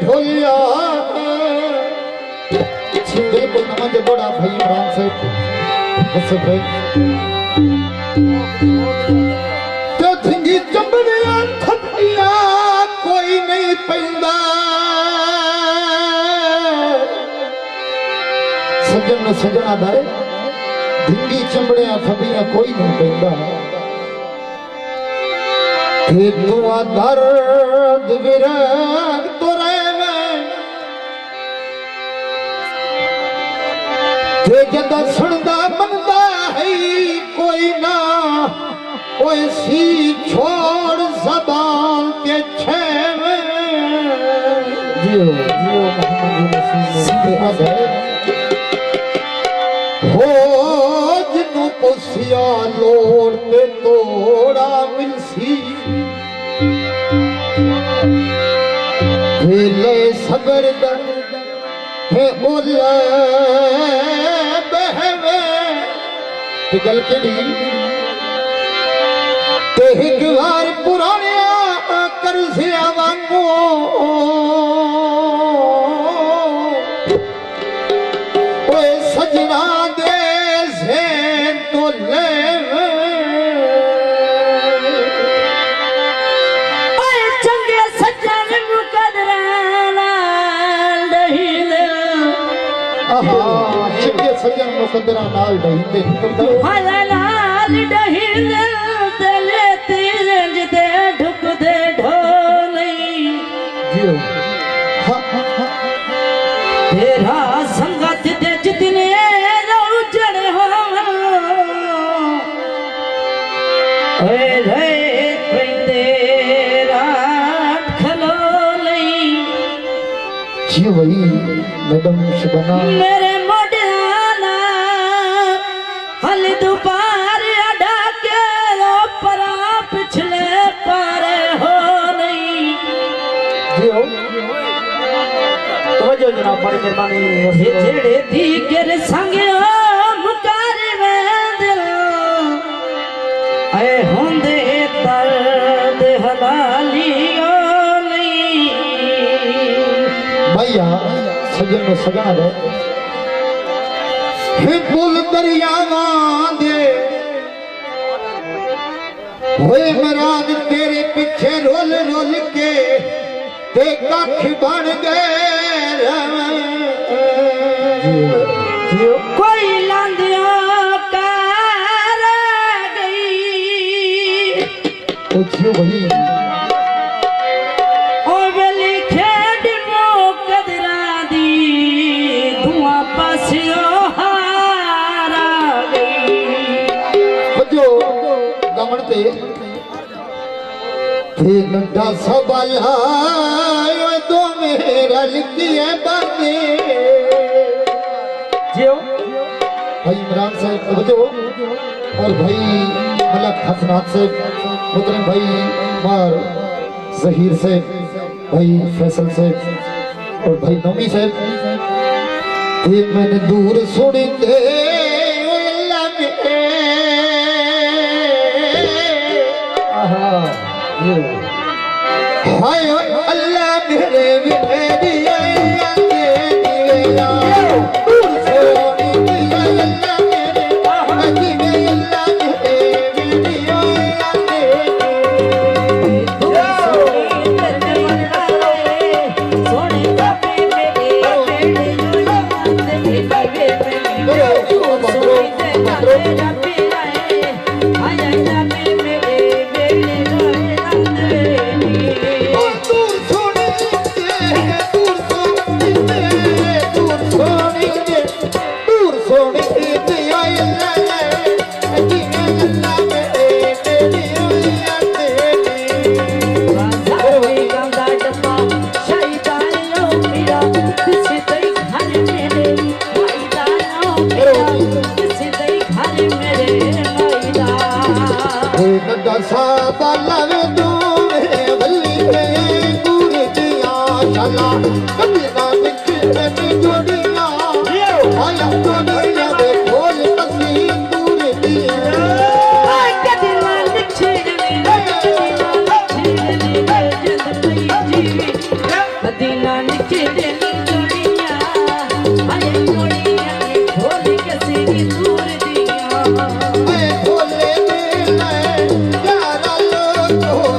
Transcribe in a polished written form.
ढोलिया बिल्कुल नमज बड़ा भाई इमरान से बस भाई तो धिंगी चंबड़िया थपिया कोई नहीं पैंदा सजन न सजना दाए धिंगी चंबड़िया थपिया कोई नहीं पैंदा कि दुआ दर्द विरग तो रे जद सुनदा मनदा है कोई ना कोई सी छोड़ जबान के छेवे जियो जियो मोहम्मद रसूल हो जिन्नू पुसिया लोड़ ते तोड़ा मिलसी ले सबर दर्द है ओला बहवे पिघल के दी ते एक बार पुराने कर से वांगो ओए सजना दे से तो ले सजन मुकदरा नाल डहींदे हाला नाल डहींदे तले तीरंज दे ढुक दे ढोली जियो तेरा संगत दे जितने उजड़ हो ओए रे पैंदे रात खलोली जी वही मैडम शबाना मेरे हल दोपहर अड़ा के लो परा पिछले पारे हो नहीं जियो तो जो जनाब बड़ी मेहरबानी जेड़े दी कर संग मुकार में दिल ऐ होंदे दर्द हलाली हो नहीं भैया सजन में सजना दे पुल दरियावा दे होए मराद तेरे पीछे रोल रोल के ते कख बन गए कोई लांदिया कर गई कुछ वही खेड मो कदरा दी धुआं पासियो थे नंदा सवाला दो मेरा लिखिए बातें जियो भाई इमरान साहब जो और भाई मलक हसनात से मुतरम भाई मार जहीर से भाई फैसल से और भाई नमी से मैंने दूर सुनी दे हाय अल्लाह मेरे मेरी दूर हो